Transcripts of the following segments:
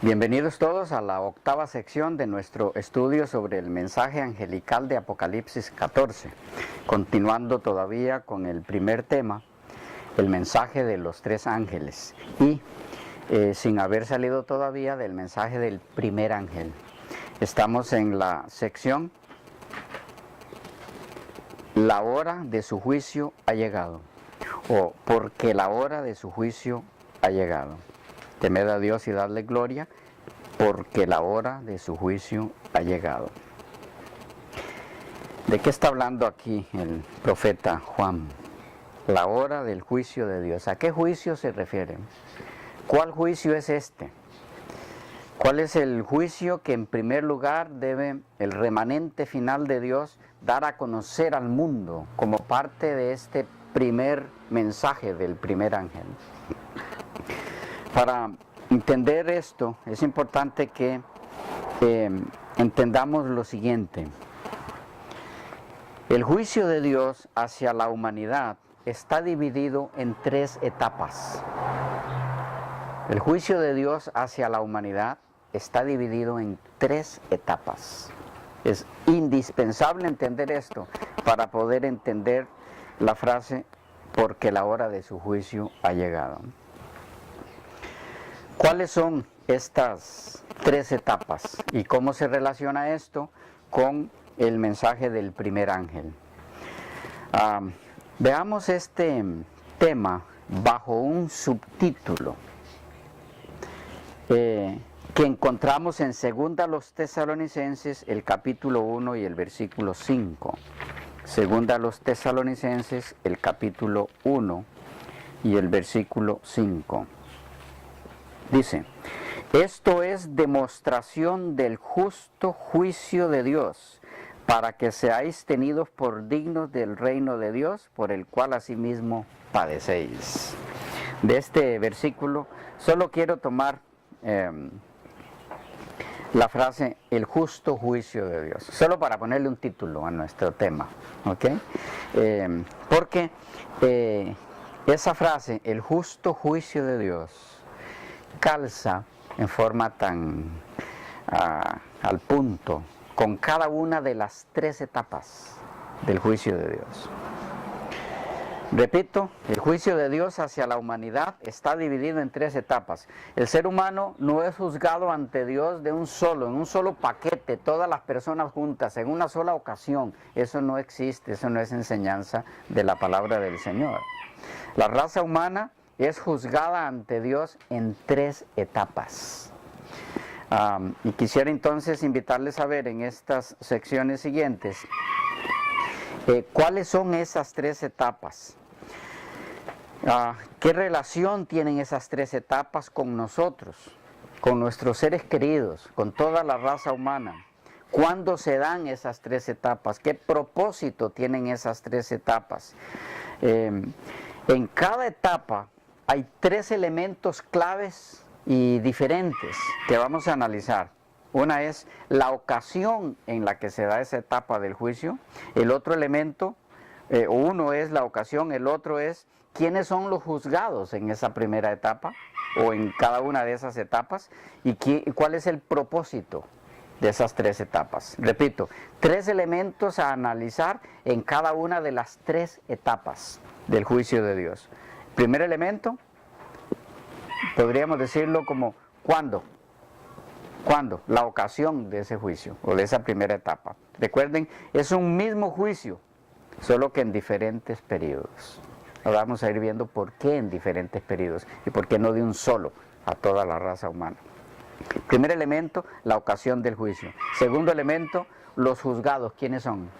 Bienvenidos todos a la octava sección de nuestro estudio sobre el mensaje angelical de Apocalipsis 14, continuando todavía con el primer tema, el mensaje de los tres ángeles, y sin haber salido todavía del mensaje del primer ángel. Estamos en la sección La hora de su juicio ha llegado, o porque la hora de su juicio ha llegado. Temed a Dios y dadle gloria, porque la hora de su juicio ha llegado. ¿De qué está hablando aquí el profeta Juan? La hora del juicio de Dios. ¿A qué juicio se refiere? ¿Cuál juicio es este? ¿Cuál es el juicio que en primer lugar debe el remanente final de Dios dar a conocer al mundo como parte de este primer mensaje del primer ángel? Para entender esto es importante que entendamos lo siguiente. El juicio de Dios hacia la humanidad está dividido en tres etapas. El juicio de Dios hacia la humanidad está dividido en tres etapas. Es indispensable entender esto para poder entender la frase, porque la hora de su juicio ha llegado. ¿Cuáles son estas tres etapas y cómo se relaciona esto con el mensaje del primer ángel? Veamos este tema bajo un subtítulo que encontramos en 2 los Tesalonicenses, el capítulo 1 y el versículo 5. 2 los Tesalonicenses, el capítulo 1 y el versículo 5. Dice: esto es demostración del justo juicio de Dios, para que seáis tenidos por dignos del reino de Dios, por el cual asimismo padecéis. De este versículo solo quiero tomar la frase, el justo juicio de Dios, solo para ponerle un título a nuestro tema, ¿ok? Porque esa frase, el justo juicio de Dios, calza en forma tan al punto con cada una de las tres etapas del juicio de Dios. Repito, el juicio de Dios hacia la humanidad está dividido en tres etapas. El ser humano no es juzgado ante Dios en un solo paquete, todas las personas juntas, en una sola ocasión. Eso no existe, eso no es enseñanza de la palabra del Señor. La raza humana es juzgada ante Dios en tres etapas. Y quisiera entonces invitarles a ver en estas secciones siguientes cuáles son esas tres etapas. ¿Qué relación tienen esas tres etapas con nosotros, con nuestros seres queridos, con toda la raza humana? ¿Cuándo se dan esas tres etapas? ¿Qué propósito tienen esas tres etapas? En cada etapa hay tres elementos claves y diferentes que vamos a analizar. Una es la ocasión en la que se da esa etapa del juicio. El otro elemento, uno es la ocasión, el otro es quiénes son los juzgados en esa primera etapa o en cada una de esas etapas y cuál es el propósito de esas tres etapas. Repito, tres elementos a analizar en cada una de las tres etapas del juicio de Dios. Primer elemento, podríamos decirlo como ¿cuándo? ¿Cuándo? La ocasión de ese juicio o de esa primera etapa. Recuerden, es un mismo juicio, solo que en diferentes periodos. Ahora vamos a ir viendo por qué en diferentes periodos y por qué no de un solo a toda la raza humana. Primer elemento, la ocasión del juicio. Segundo elemento, los juzgados, ¿quiénes son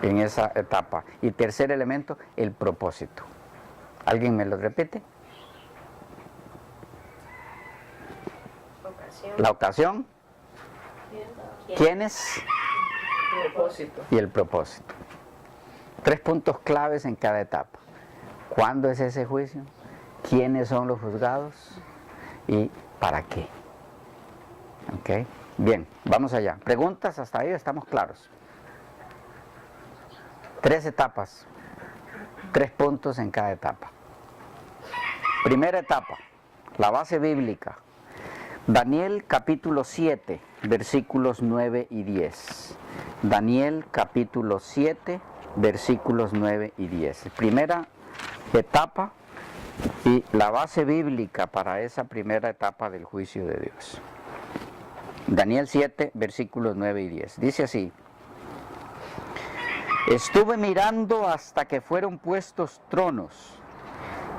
en esa etapa? Y tercer elemento, el propósito. ¿Alguien me lo repite? La ocasión, ¿quiénes? Propósito. Y el propósito. Tres puntos claves en cada etapa. ¿Cuándo es ese juicio? ¿Quiénes son los juzgados? ¿Y para qué? ¿Ok? Bien, vamos allá. ¿Preguntas? Hasta ahí estamos claros. Tres etapas. 3 puntos en cada etapa. Primera etapa, la base bíblica. Daniel capítulo 7, versículos 9 y 10. Daniel capítulo 7, versículos 9 y 10. Primera etapa y la base bíblica para esa primera etapa del juicio de Dios. Daniel 7, versículos 9 y 10. Dice así: estuve mirando hasta que fueron puestos tronos,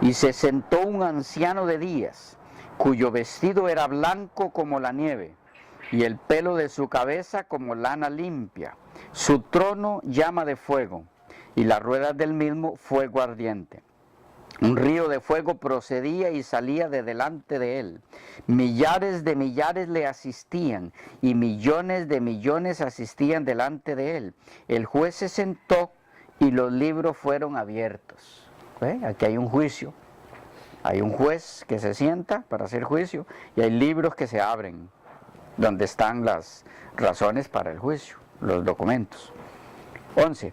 y se sentó un anciano de días, cuyo vestido era blanco como la nieve, y el pelo de su cabeza como lana limpia. Su trono llama de fuego, y las ruedas del mismo fuego ardiente. Un río de fuego procedía y salía de delante de él. Millares de millares le asistían, y millones de millones asistían delante de él. El juez se sentó y los libros fueron abiertos. Aquí hay un juicio. Hay un juez que se sienta para hacer juicio y hay libros que se abren, donde están las razones para el juicio, los documentos. 11.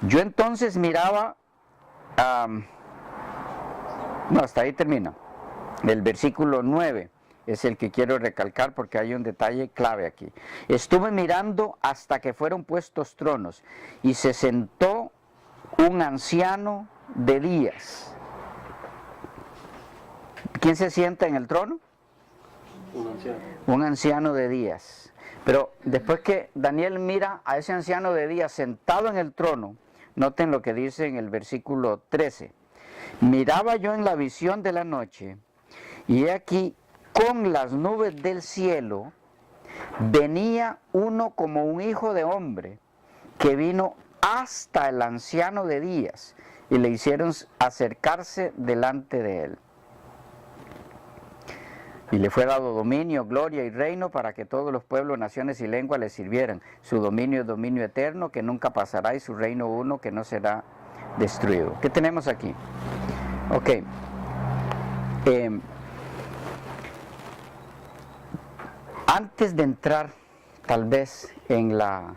Yo entonces miraba, hasta ahí termina. El versículo 9 es el que quiero recalcar porque hay un detalle clave aquí. Estuve mirando hasta que fueron puestos tronos, y se sentó un anciano de días. ¿Quién se sienta en el trono? Un anciano. Un anciano de días. Pero después que Daniel mira a ese anciano de días sentado en el trono, noten lo que dice en el versículo 13. Miraba yo en la visión de la noche, y he aquí, con las nubes del cielo, venía uno como un hijo de hombre, que vino hasta el anciano de días, y le hicieron acercarse delante de él. Y le fue dado dominio, gloria y reino para que todos los pueblos, naciones y lenguas le sirvieran. Su dominio es dominio eterno que nunca pasará, y su reino uno que no será destruido. ¿Qué tenemos aquí? Ok. Antes de entrar tal vez en la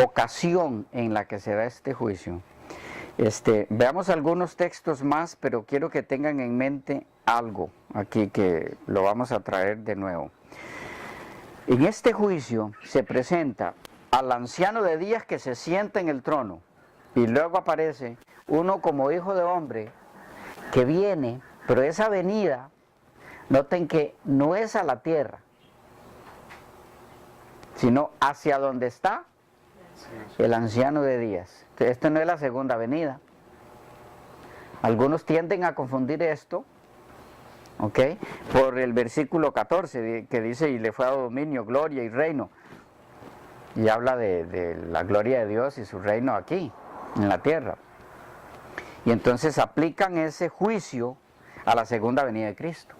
ocasión en la que se da este juicio, veamos algunos textos más, pero quiero que tengan en mente algo aquí que lo vamos a traer de nuevo. En este juicio se presenta al anciano de días que se sienta en el trono, y luego aparece uno como hijo de hombre que viene, pero esa venida, noten que no es a la tierra, sino hacia donde está el anciano de días. Esto no es la segunda venida. Algunos tienden a confundir esto, ¿ok?, por el versículo 14 que dice: y le fue dado dominio, gloria y reino. Y habla de la gloria de Dios y su reino aquí, en la tierra. Y entonces aplican ese juicio a la segunda venida de Cristo.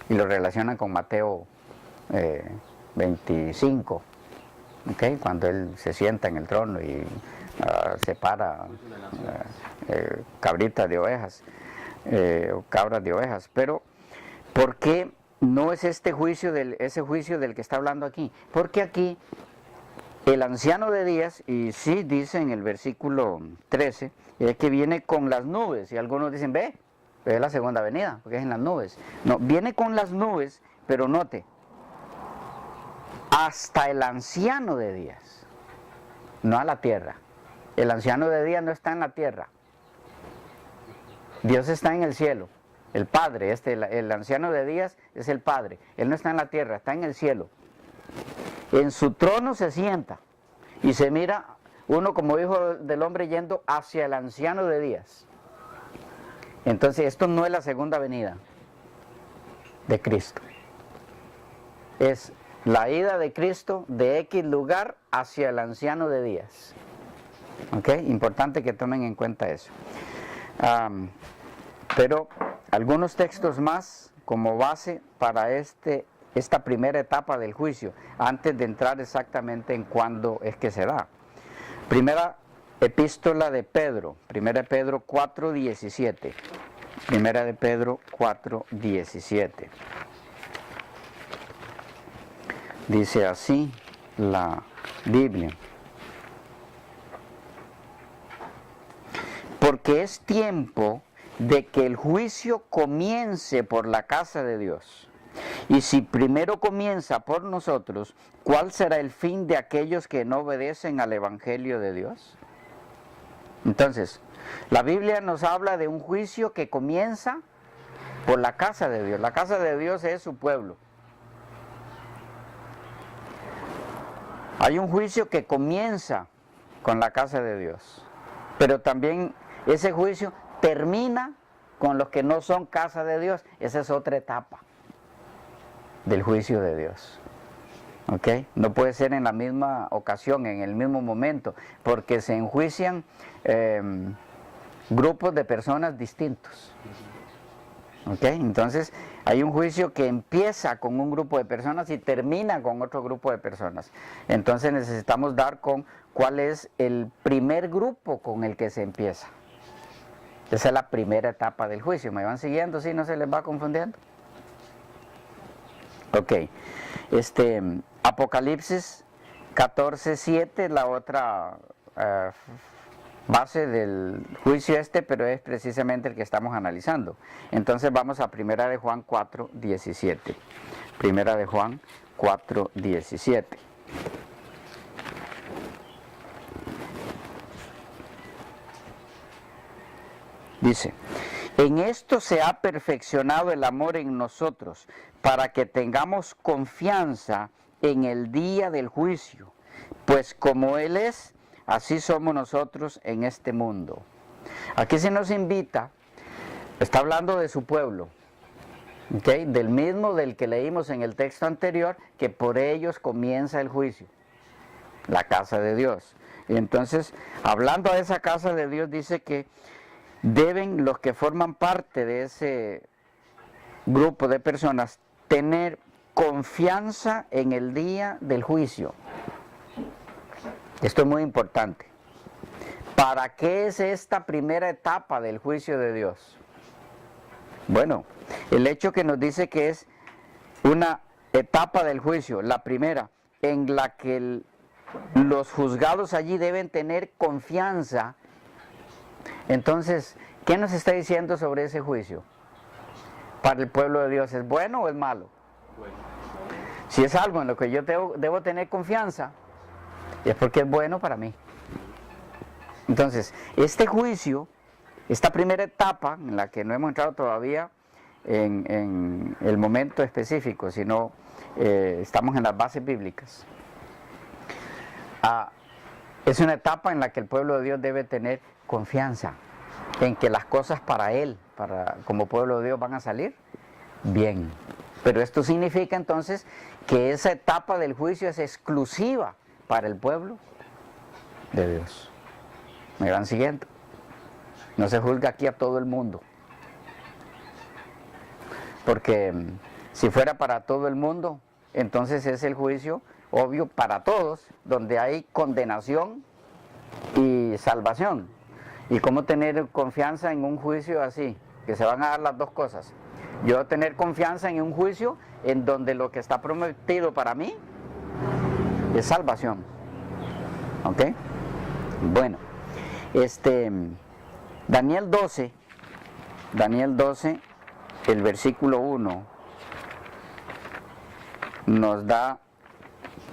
Y lo relacionan con Mateo 25, ¿ok?, cuando Él se sienta en el trono y separa cabritas de ovejas, o cabras de ovejas. Pero, ¿por qué no es ese juicio del que está hablando aquí? Porque aquí el anciano de días, y sí dice en el versículo 13, es que viene con las nubes, y algunos dicen: ve, es la segunda venida, porque es en las nubes. No, viene con las nubes, pero note, hasta el anciano de días, no a la tierra. El anciano de días no está en la tierra. Dios está en el cielo. El Padre, el anciano de días es el Padre. Él no está en la tierra, está en el cielo. En su trono se sienta y se mira uno como hijo del hombre yendo hacia el anciano de días. Entonces esto no es la segunda venida de Cristo. Es la ida de Cristo de X lugar hacia el anciano de días. ¿Ok? Importante que tomen en cuenta eso. Pero algunos textos más como base para esta primera etapa del juicio, antes de entrar exactamente en cuándo es que se da. Primera epístola de Pedro, 1 Pedro 4:17. 1 Pedro 4:17. Dice así la Biblia: porque es tiempo de que el juicio comience por la casa de Dios, Y si primero comienza por nosotros, ¿cuál será el fin de aquellos que no obedecen al Evangelio de Dios? Entonces, la Biblia nos habla de un juicio que comienza por la casa de Dios. La casa de Dios es su pueblo. Hay un juicio que comienza con la casa de Dios, pero también ese juicio termina con los que no son casa de Dios. Esa es otra etapa del juicio de Dios. ¿Ok? No puede ser en la misma ocasión, en el mismo momento, porque se enjuician grupos de personas distintos. ¿Ok? Entonces, hay un juicio que empieza con un grupo de personas y termina con otro grupo de personas. Entonces, necesitamos dar con cuál es el primer grupo con el que se empieza. Esa es la primera etapa del juicio. ¿Me van siguiendo? ¿Sí? ¿No se les va confundiendo? Ok. Apocalipsis 14:7, la otra base del juicio pero es precisamente el que estamos analizando. Entonces vamos a 1 de Juan 4:17. 1 de Juan 4:17. Dice: en esto se ha perfeccionado el amor en nosotros, para que tengamos confianza en el día del juicio, pues como Él es, así somos nosotros en este mundo. Aquí se nos invita, está hablando de su pueblo, ¿okay? Del mismo del que leímos en el texto anterior, que por ellos comienza el juicio, la casa de Dios. Y entonces, hablando de esa casa de Dios, dice que deben los que forman parte de ese grupo de personas tener confianza en el día del juicio. Esto es muy importante. ¿Para qué es esta primera etapa del juicio de Dios? Bueno, el hecho que nos dice que es una etapa del juicio, la primera, en la que los juzgados allí deben tener confianza. Entonces, ¿qué nos está diciendo sobre ese juicio? Para el pueblo de Dios, ¿es bueno o es malo? Bueno. Si es algo en lo que yo debo tener confianza, es porque es bueno para mí. Entonces, este juicio, esta primera etapa, en la que no hemos entrado todavía en el momento específico, sino estamos en las bases bíblicas, es una etapa en la que el pueblo de Dios debe tener confianza en que las cosas para él, como pueblo de Dios, van a salir bien. Pero esto significa entonces que esa etapa del juicio es exclusiva para el pueblo de Dios. ¿Me van siguiendo? No se juzga aquí a todo el mundo, porque si fuera para todo el mundo, entonces es el juicio obvio para todos, donde hay condenación y salvación. ¿Y cómo tener confianza en un juicio así? Que se van a dar las dos cosas. Yo tener confianza en un juicio en donde lo que está prometido para mí es salvación. ¿Ok? Bueno, Daniel 12, el versículo 1, nos da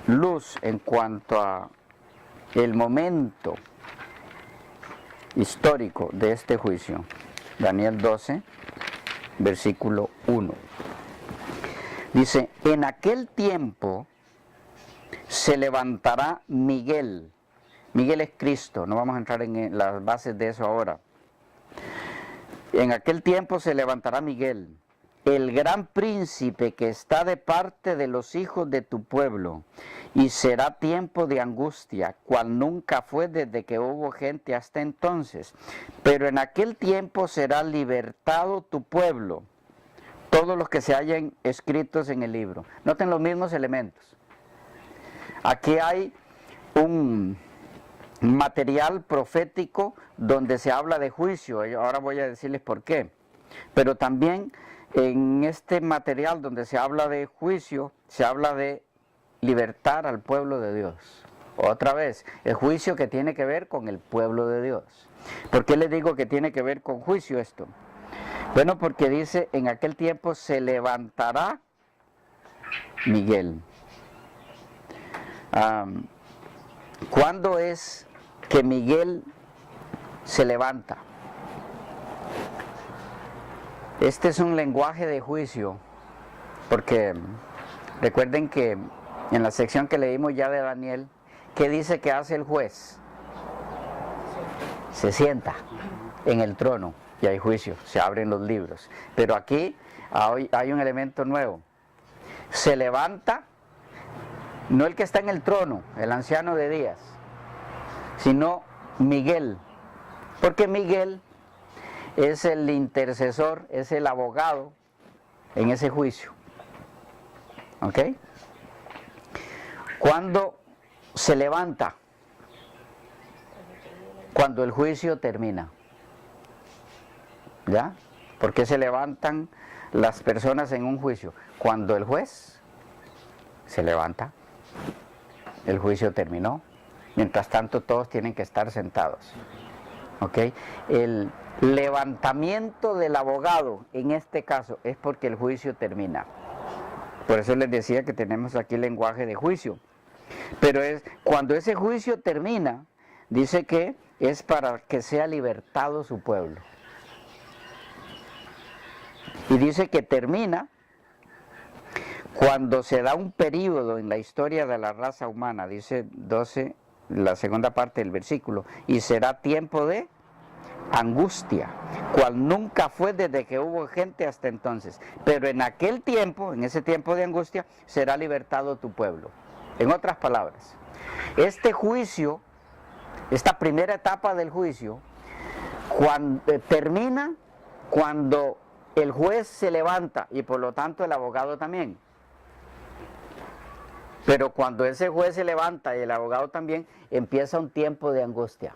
luz en cuanto a el momento histórico de este juicio. Daniel 12, versículo 1. Dice: en aquel tiempo se levantará Miguel. Miguel es Cristo, no vamos a entrar en las bases de eso ahora. En aquel tiempo se levantará Miguel, el gran príncipe que está de parte de los hijos de tu pueblo, y será tiempo de angustia, cual nunca fue desde que hubo gente hasta entonces. Pero en aquel tiempo será libertado tu pueblo, todos los que se hallen escritos en el libro. Noten los mismos elementos. Aquí hay un material profético donde se habla de juicio. Ahora voy a decirles por qué. Pero también en este material donde se habla de juicio, se habla de libertar al pueblo de Dios. Otra vez, el juicio que tiene que ver con el pueblo de Dios. ¿Por qué les digo que tiene que ver con juicio esto? Bueno, porque dice: en aquel tiempo se levantará Miguel. ¿Cuándo es que Miguel se levanta? Este es un lenguaje de juicio, porque recuerden que en la sección que leímos ya de Daniel, ¿qué dice que hace el juez? Se sienta en el trono y hay juicio, se abren los libros. Pero aquí hay un elemento nuevo. Se levanta, no el que está en el trono, el anciano de días, sino Miguel, porque Miguel es el intercesor, es el abogado en ese juicio. ¿Ok? ¿Cuándo se levanta? Cuando el juicio termina. ¿Ya? ¿Por qué se levantan las personas en un juicio? Cuando el juez se levanta, el juicio terminó. Mientras tanto, todos tienen que estar sentados. ¿Ok? El levantamiento del abogado, en este caso, es porque el juicio termina. Por eso les decía que tenemos aquí el lenguaje de juicio. Pero cuando ese juicio termina, dice que es para que sea libertado su pueblo. Y dice que termina cuando se da un período en la historia de la raza humana, dice 12, la segunda parte del versículo, y será tiempo de angustia, cual nunca fue desde que hubo gente hasta entonces. Pero en aquel tiempo, en ese tiempo de angustia, será libertado tu pueblo. En otras palabras, este juicio, esta primera etapa del juicio, termina cuando el juez se levanta y por lo tanto el abogado también. Pero cuando ese juez se levanta y el abogado también, empieza un tiempo de angustia,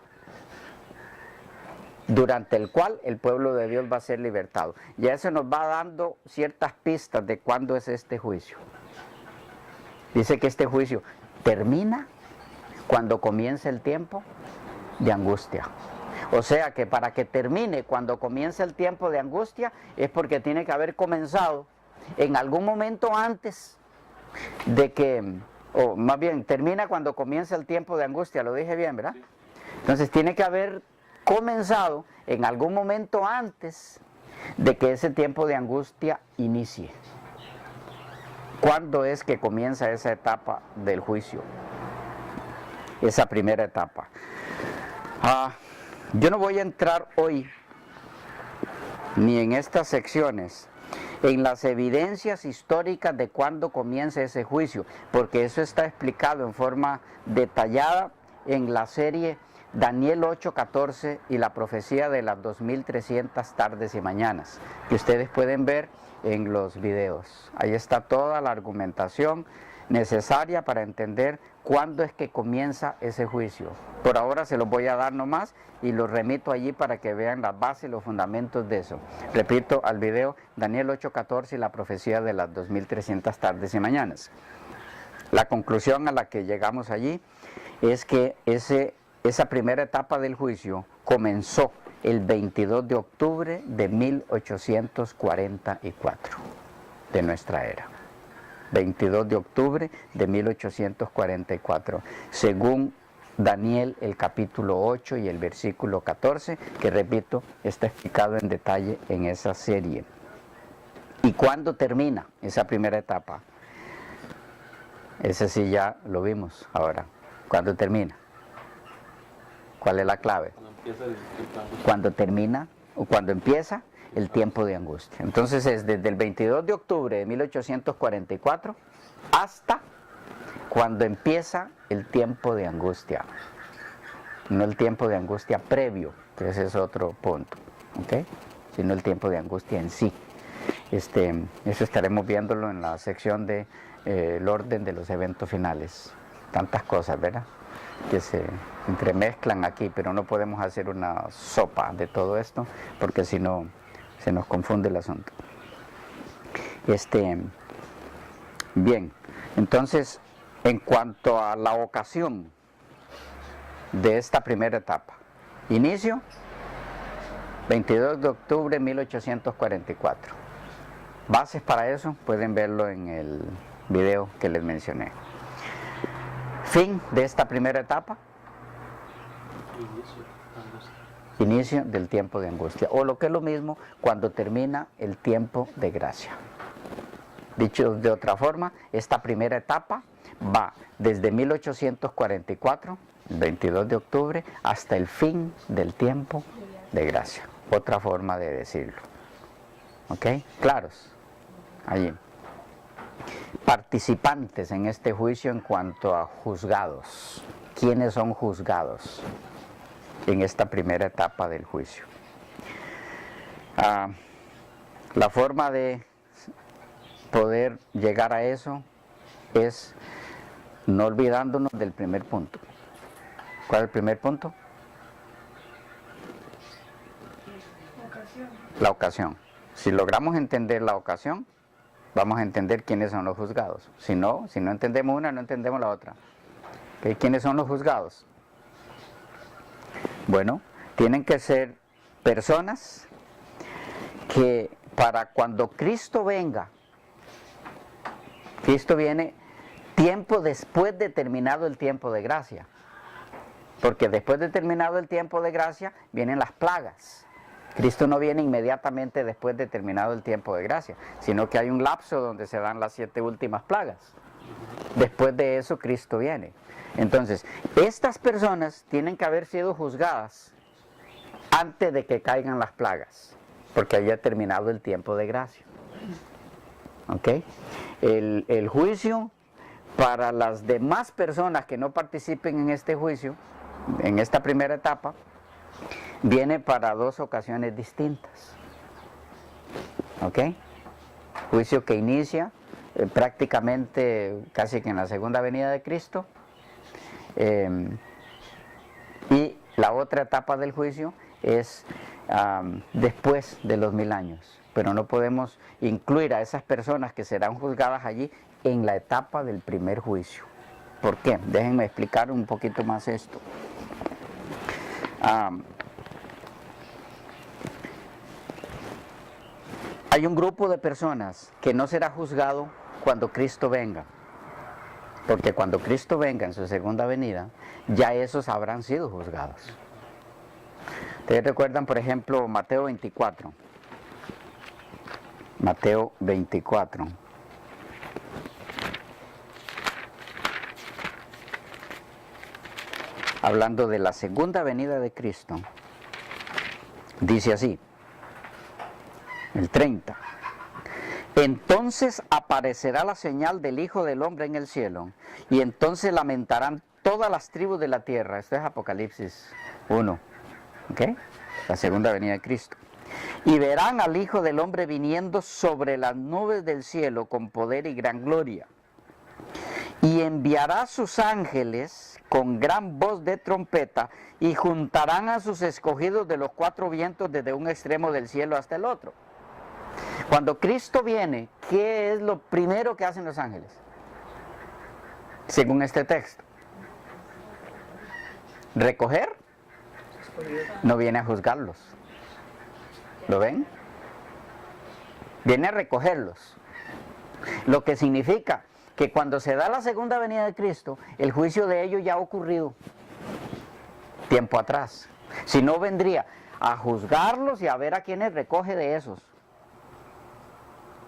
durante el cual el pueblo de Dios va a ser libertado. Ya eso nos va dando ciertas pistas de cuándo es este juicio. Dice que este juicio termina cuando comienza el tiempo de angustia. O sea que para que termine cuando comienza el tiempo de angustia es porque tiene que haber comenzado en algún momento antes de que, o más bien termina cuando comienza el tiempo de angustia, lo dije bien, ¿verdad? Entonces tiene que haber comenzado en algún momento antes de que ese tiempo de angustia inicie. ¿Cuándo es que comienza esa etapa del juicio? Esa primera etapa. Yo no voy a entrar hoy, ni en estas secciones, en las evidencias históricas de cuándo comienza ese juicio, porque eso está explicado en forma detallada en la serie Daniel 8:14 y la profecía de las 2300 tardes y mañanas, que ustedes pueden ver en los videos. Ahí está toda la argumentación necesaria para entender cuándo es que comienza ese juicio. Por ahora se los voy a dar nomás y los remito allí para que vean las bases y los fundamentos de eso. Repito, al video Daniel 8:14 y la profecía de las 2300 tardes y mañanas. La conclusión a la que llegamos allí es que esa primera etapa del juicio comenzó el 22 de octubre de 1844 de nuestra era. 22 de octubre de 1844, según Daniel el capítulo 8 y el versículo 14, que repito, está explicado en detalle en esa serie. ¿Y cuándo termina esa primera etapa? Ese sí ya lo vimos ahora. ¿Cuándo termina? ¿Cuál es la clave? Cuando termina o cuando empieza el tiempo de angustia. Entonces es desde el 22 de octubre de 1844 hasta cuando empieza el tiempo de angustia. No el tiempo de angustia previo, que ese es otro punto, ¿ok? Sino el tiempo de angustia en sí. Eso estaremos viéndolo en la sección de el orden de los eventos finales. Tantas cosas, ¿verdad?, que se entremezclan aquí, pero no podemos hacer una sopa de todo esto, porque si no se nos confunde el asunto. Bien, entonces, en cuanto a la ocasión de esta primera etapa, inicio 22 de octubre de 1844. Bases para eso pueden verlo en video que les mencioné. Fin de esta primera etapa. Inicio del tiempo de angustia, o lo que es lo mismo, cuando termina el tiempo de gracia. Dicho de otra forma, esta primera etapa va desde 1844, el 22 de octubre, hasta el fin del tiempo de gracia. Otra forma de decirlo. ¿Ok? ¿Claros? Allí. Participantes en este juicio en cuanto a juzgados. ¿Quiénes son juzgados en esta primera etapa del juicio? La forma de poder llegar a eso es no olvidándonos del primer punto. ¿Cuál es el primer punto? La ocasión. Si logramos entender la ocasión, vamos a entender quiénes son los juzgados. Si no entendemos una, no entendemos la otra. ¿Okay? ¿Quiénes son los juzgados? Bueno, tienen que ser personas que para cuando Cristo venga, Cristo viene tiempo después de terminado el tiempo de gracia. Porque después de terminado el tiempo de gracia, vienen las plagas. Cristo no viene inmediatamente después de terminado el tiempo de gracia, sino que hay un lapso donde se dan las 7 últimas plagas. Después de eso, Cristo viene. Entonces, estas personas tienen que haber sido juzgadas antes de que caigan las plagas, porque haya terminado el tiempo de gracia. ¿Ok? El juicio para las demás personas que no participen en este juicio, en esta primera etapa, viene para 2 ocasiones distintas. ¿Ok? Juicio que inicia prácticamente casi que en la segunda venida de Cristo, y la otra etapa del juicio es después de los 1000 años. Pero no podemos incluir a esas personas que serán juzgadas allí en la etapa del primer juicio. ¿Por qué? Déjenme explicar un poquito más esto. Hay un grupo de personas que no será juzgado cuando Cristo venga. Porque cuando Cristo venga en su segunda venida, ya esos habrán sido juzgados. Ustedes recuerdan, por ejemplo, Mateo 24. Mateo 24. Hablando de la segunda venida de Cristo, dice así, el 30. Entonces aparecerá la señal del Hijo del Hombre en el cielo, y entonces lamentarán todas las tribus de la tierra. Esto es Apocalipsis 1, ¿ok? La segunda venida de Cristo. Y verán al Hijo del Hombre viniendo sobre las nubes del cielo con poder y gran gloria. Y enviará sus ángeles con gran voz de trompeta, y juntarán a sus escogidos de los 4 vientos desde un extremo del cielo hasta el otro. Cuando Cristo viene, ¿qué es lo primero que hacen los ángeles? Según este texto. ¿Recoger? No viene a juzgarlos. ¿Lo ven? Viene a recogerlos. Lo que significa que cuando se da la segunda venida de Cristo, el juicio de ellos ya ha ocurrido tiempo atrás. Si no, vendría a juzgarlos y a ver a quienes recoge de esos.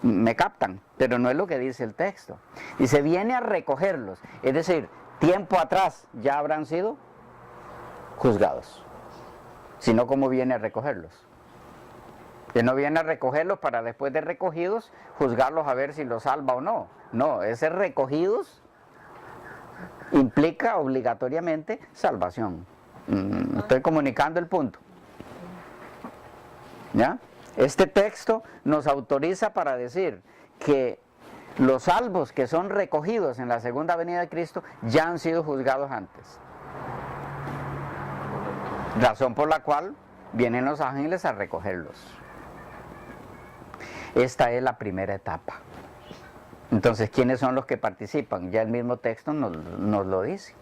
¿Me captan? Pero no es lo que dice el texto. Dice, viene a recogerlos. Es decir, tiempo atrás ya habrán sido juzgados. Si no, ¿cómo viene a recogerlos? Que no viene a recogerlos para después de recogidos juzgarlos a ver si los salva o no. No, ese recogidos implica obligatoriamente salvación. Estoy comunicando el punto. ¿Ya? Este texto nos autoriza para decir que los salvos que son recogidos en la segunda venida de Cristo ya han sido juzgados antes. Razón por la cual vienen los ángeles a recogerlos. Esta es la primera etapa. Entonces, ¿quiénes son los que participan? Ya el mismo texto nos lo dice.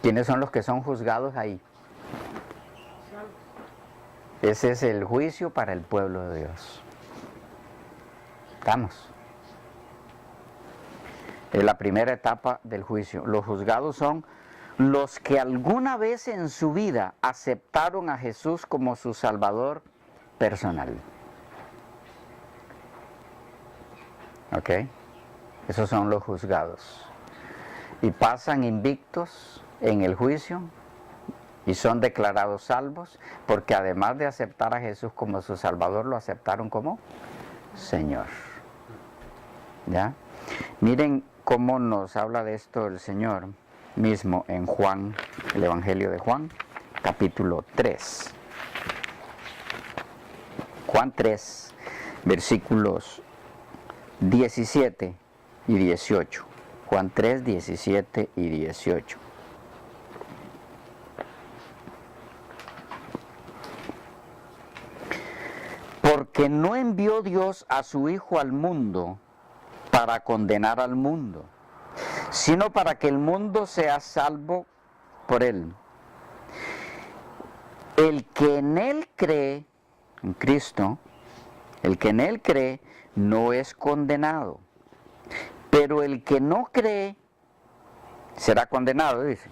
¿Quiénes son los que son juzgados ahí? Ese es el juicio para el pueblo de Dios. ¿Estamos? Es la primera etapa del juicio. Los juzgados son los que alguna vez en su vida aceptaron a Jesús como su Salvador personal. ¿Ok? Esos son los juzgados. Y pasan invictos en el juicio y son declarados salvos porque además de aceptar a Jesús como su Salvador, lo aceptaron como Señor. ¿Ya? Miren cómo nos habla de esto el Señor mismo en Juan, el Evangelio de Juan, capítulo 3. Juan 3, versículos 17 y 18. Juan 3, 17 y 18. Porque no envió Dios a su Hijo al mundo para condenar al mundo, sino para que el mundo sea salvo por él. El que en él cree, en Cristo, el que en él cree no es condenado, pero el que no cree será condenado, dice.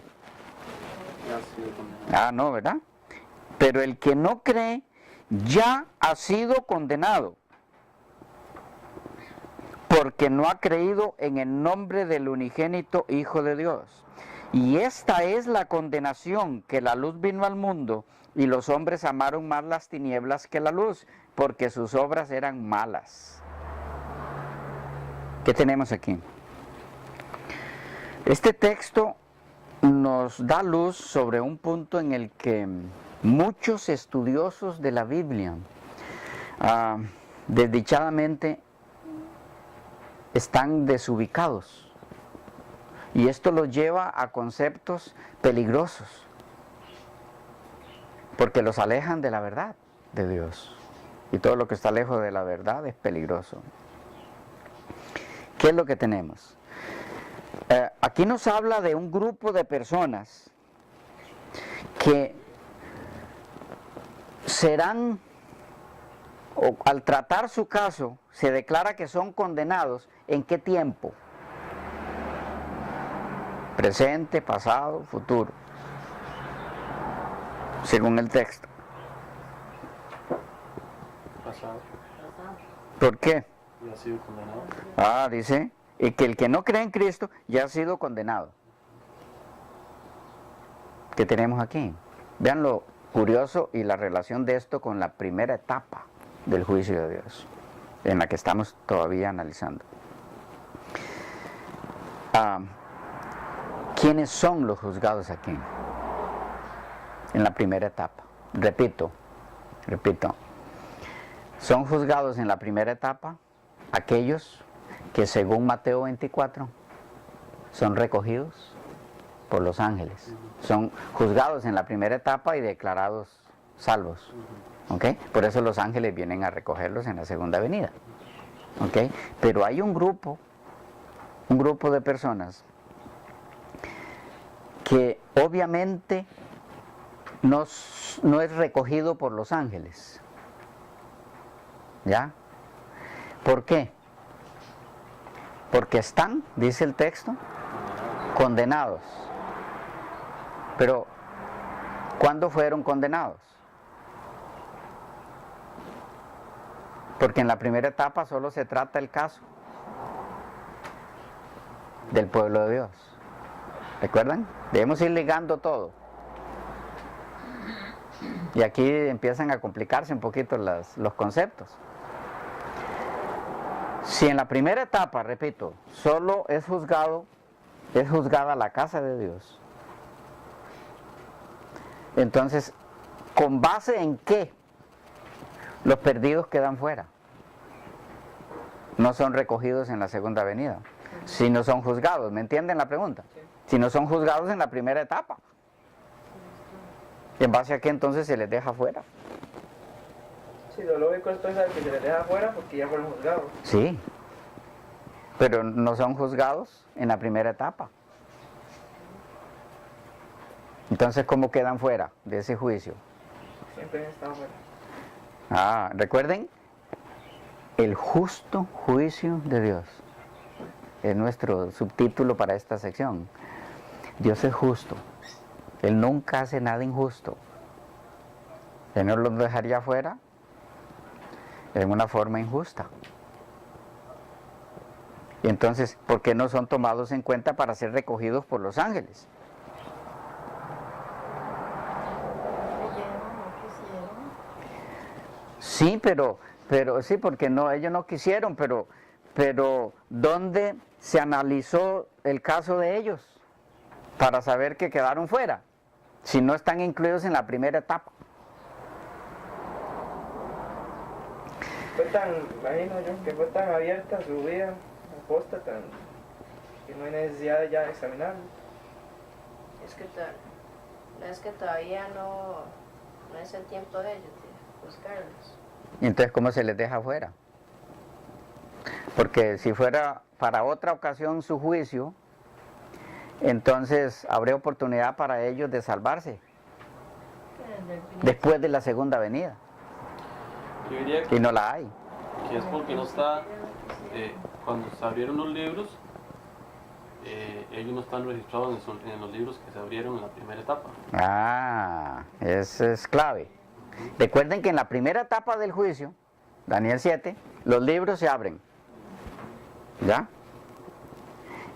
Ya ha sido condenado. Ah, no, ¿verdad? Pero el que no cree ya ha sido condenado, porque no ha creído en el nombre del unigénito Hijo de Dios. Y esta es la condenación, que la luz vino al mundo, y los hombres amaron más las tinieblas que la luz, porque sus obras eran malas. ¿Qué tenemos aquí? Este texto nos da luz sobre un punto en el que muchos estudiosos de la Biblia, desdichadamente, están desubicados. Y esto los lleva a conceptos peligrosos, porque los alejan de la verdad de Dios. Y todo lo que está lejos de la verdad es peligroso. ¿Qué es lo que tenemos? Aquí nos habla de un grupo de personas que serán, o al tratar su caso, se declara que son condenados. ¿En qué tiempo? Presente, pasado, futuro, según el texto. Pasado. ¿Por qué? Ya ha sido condenado. Dice, y que el que no cree en Cristo ya ha sido condenado. ¿Qué tenemos aquí? Vean lo curioso y la relación de esto con la primera etapa del juicio de Dios, en la que estamos todavía analizando. ¿Quiénes son los juzgados aquí? En la primera etapa. Repito, son juzgados en la primera etapa aquellos que según Mateo 24 son recogidos por los ángeles. Son juzgados en la primera etapa y declarados salvos. ¿Ok? Por eso los ángeles vienen a recogerlos en la segunda venida. ¿Ok? Pero hay un grupo de personas que obviamente no es recogido por los ángeles. ¿Ya? ¿Por qué? Porque están, dice el texto, condenados. Pero, ¿cuándo fueron condenados? Porque en la primera etapa solo se trata el caso del pueblo de Dios. ¿Recuerdan? Debemos ir ligando todo. Y aquí empiezan a complicarse un poquito los conceptos. Si en la primera etapa, repito, solo es juzgada la casa de Dios, entonces, ¿con base en qué los perdidos quedan fuera? No son recogidos en la segunda venida, si no son juzgados. ¿Me entienden la pregunta? Si no son juzgados en la primera etapa, ¿en base a qué entonces se les deja fuera? Sí, lo lógico es pensar que se les deja afuera porque ya fueron juzgados. Sí, pero no son juzgados en la primera etapa. Entonces, ¿cómo quedan fuera de ese juicio? Siempre han estado fuera. Recuerden, el justo juicio de Dios es nuestro subtítulo para esta sección. Dios es justo. Él nunca hace nada injusto. Él no los dejaría fuera en una forma injusta. Y entonces, ¿por qué no son tomados en cuenta para ser recogidos por los ángeles? Sí, pero sí, porque no, ellos no quisieron, pero ¿dónde se analizó el caso de ellos para saber que quedaron fuera? Si no están incluidos en la primera etapa. Fue tan, imagino yo, que fue tan abierta su vida apóstata que no hay necesidad de ya examinarlo. Es que todavía no es el tiempo de ellos de buscarlos. ¿Y entonces cómo se les deja fuera? Porque si fuera para otra ocasión su juicio, entonces habría oportunidad para ellos de salvarse después de la segunda venida. Yo diría Y no la hay. que es porque no está, cuando se abrieron los libros, ellos no están registrados en los libros que se abrieron en la primera etapa. Ah, eso es clave. Recuerden que en la primera etapa del juicio, Daniel 7, los libros se abren. ¿Ya?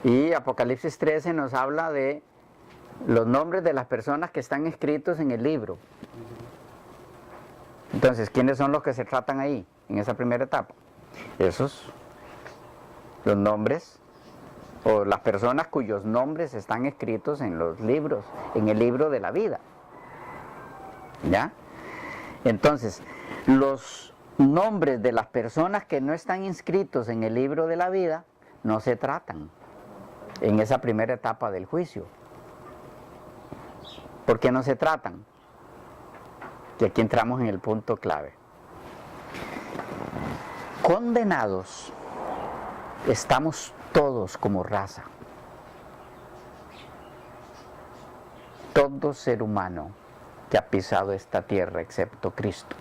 Y Apocalipsis 13 nos habla de los nombres de las personas que están escritos en el libro. Entonces, ¿quiénes son los que se tratan ahí, en esa primera etapa? Esos, los nombres, o las personas cuyos nombres están escritos en los libros, en el libro de la vida. ¿Ya? Entonces, los nombres de las personas que no están inscritos en el libro de la vida no se tratan en esa primera etapa del juicio. ¿Por qué no se tratan? Y aquí entramos en el punto clave. Condenados estamos todos como raza. Todo ser humano que ha pisado esta tierra excepto Cristo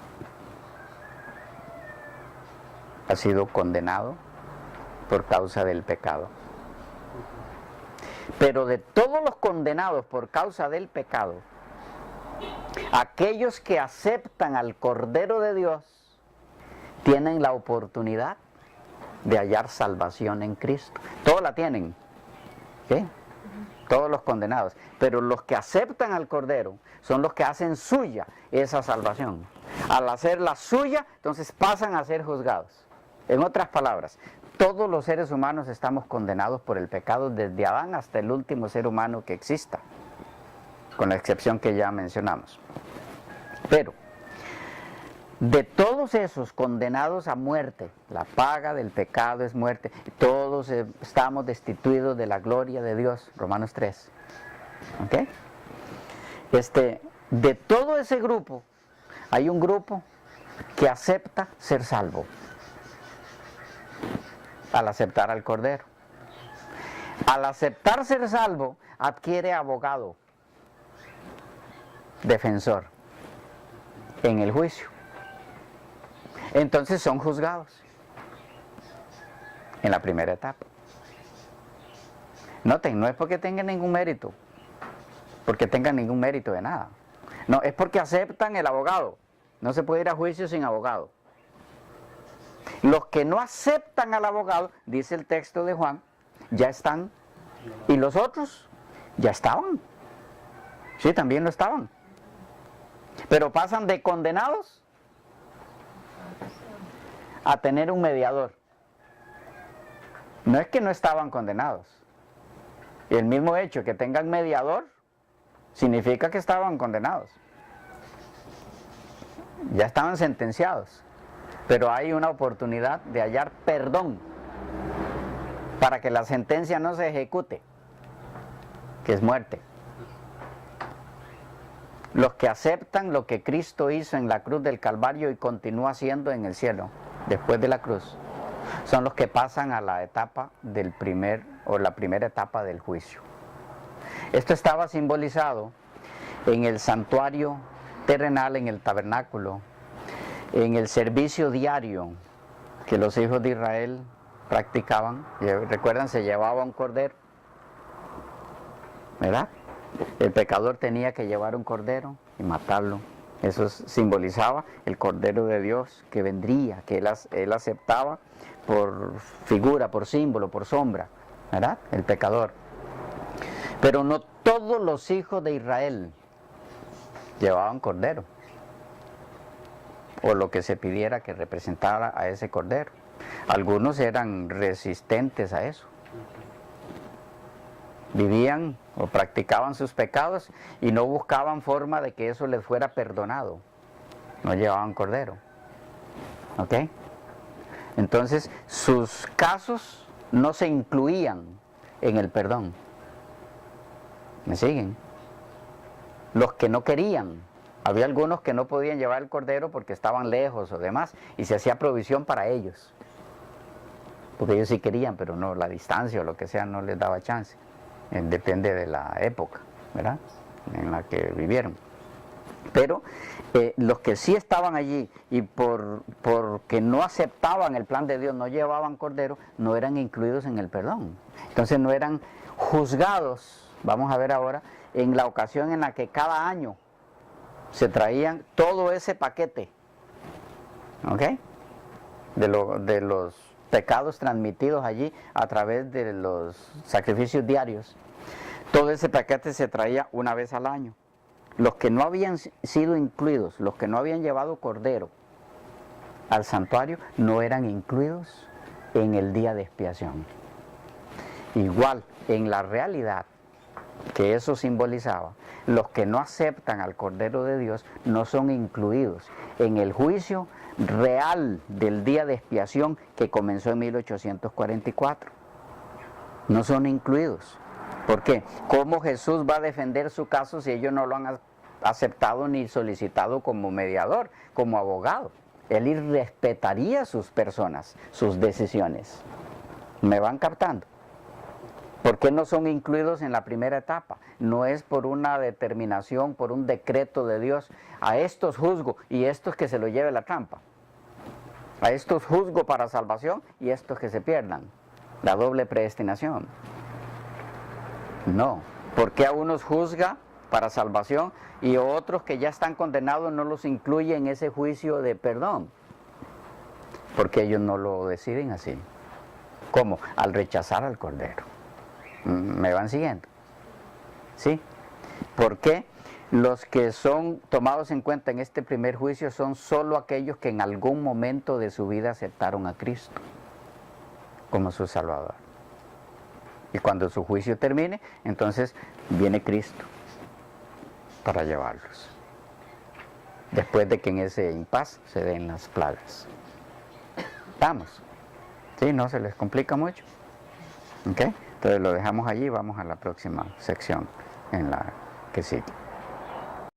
ha sido condenado por causa del pecado. Pero de todos los condenados por causa del pecado, aquellos que aceptan al Cordero de Dios tienen la oportunidad de hallar salvación en Cristo. Todos la tienen, ¿sí? Todos los condenados. Pero los que aceptan al Cordero son los que hacen suya esa salvación. Al hacerla suya, entonces pasan a ser juzgados. En otras palabras, todos los seres humanos estamos condenados por el pecado desde Adán hasta el último ser humano que exista, con la excepción que ya mencionamos. Pero, de todos esos condenados a muerte, la paga del pecado es muerte, todos estamos destituidos de la gloria de Dios, Romanos 3. ¿Ok? De todo ese grupo, hay un grupo que acepta ser salvo, al aceptar al Cordero. Al aceptar ser salvo, adquiere abogado, defensor, en el juicio. Entonces son juzgados en la primera etapa. Noten, no es porque tengan ningún mérito, porque tengan ningún mérito de nada. No, es porque aceptan el abogado. No se puede ir a juicio sin abogado. Los que no aceptan al abogado, dice el texto de Juan, ya están. Y los otros ya estaban. Sí, también lo estaban. Pero pasan de condenados a tener un mediador. No es que no estaban condenados. Y el mismo hecho que tengan mediador significa que estaban condenados. Ya estaban sentenciados. Pero hay una oportunidad de hallar perdón para que la sentencia no se ejecute, que es muerte. Los que aceptan lo que Cristo hizo en la cruz del Calvario y continúa haciendo en el cielo, después de la cruz, son los que pasan a la etapa del la primera etapa del juicio. Esto estaba simbolizado en el santuario terrenal, en el tabernáculo, en el servicio diario que los hijos de Israel practicaban. Recuerdan, se llevaba un cordero, ¿verdad? El pecador tenía que llevar un cordero y matarlo. Eso simbolizaba el Cordero de Dios que vendría, que él aceptaba por figura, por símbolo, por sombra, ¿verdad? El pecador. Pero no todos los hijos de Israel llevaban cordero, o lo que se pidiera que representara a ese cordero. Algunos eran resistentes a eso. Vivían o practicaban sus pecados y no buscaban forma de que eso les fuera perdonado. No llevaban cordero. ¿Ok? Entonces, sus casos no se incluían en el perdón. ¿Me siguen? Los que no querían. Había algunos que no podían llevar el cordero porque estaban lejos o demás, y se hacía provisión para ellos. Porque ellos sí querían, pero no, la distancia o lo que sea no les daba chance. Depende de la época, ¿verdad?, en la que vivieron. Pero los que sí estaban allí y porque no aceptaban el plan de Dios, no llevaban cordero, no eran incluidos en el perdón. Entonces no eran juzgados, vamos a ver ahora, en la ocasión en la que cada año se traían todo ese paquete, ¿ok?, de los pecados transmitidos allí a través de los sacrificios diarios. Todo ese paquete se traía una vez al año. Los que no habían sido incluidos, los que no habían llevado cordero al santuario, no eran incluidos en el día de expiación. Igual, en la realidad que eso simbolizaba, los que no aceptan al Cordero de Dios no son incluidos en el juicio real del día de expiación que comenzó en 1844. No son incluidos. ¿Por qué? ¿Cómo Jesús va a defender su caso si ellos no lo han aceptado ni solicitado como mediador, como abogado? Él respetaría a sus personas, sus decisiones. ¿Me van captando? ¿Por qué no son incluidos en la primera etapa? No es por una determinación, por un decreto de Dios. A estos juzgo y estos que se lo lleve la trampa. A estos juzgo para salvación y estos que se pierdan. La doble predestinación. No. ¿Por qué a unos juzga para salvación y a otros que ya están condenados no los incluye en ese juicio de perdón? Porque ellos no lo deciden así. ¿Cómo? Al rechazar al Cordero. ¿Me van siguiendo? ¿Sí? ¿Por qué? Los que son tomados en cuenta en este primer juicio son solo aquellos que en algún momento de su vida aceptaron a Cristo como su Salvador. Y cuando su juicio termine, entonces viene Cristo para llevarlos. Después de que en ese impas se den las plagas. ¿Estamos? ¿Sí? ¿No se les complica mucho? ¿Ok? Entonces lo dejamos allí, vamos a la próxima sección en la que sigue.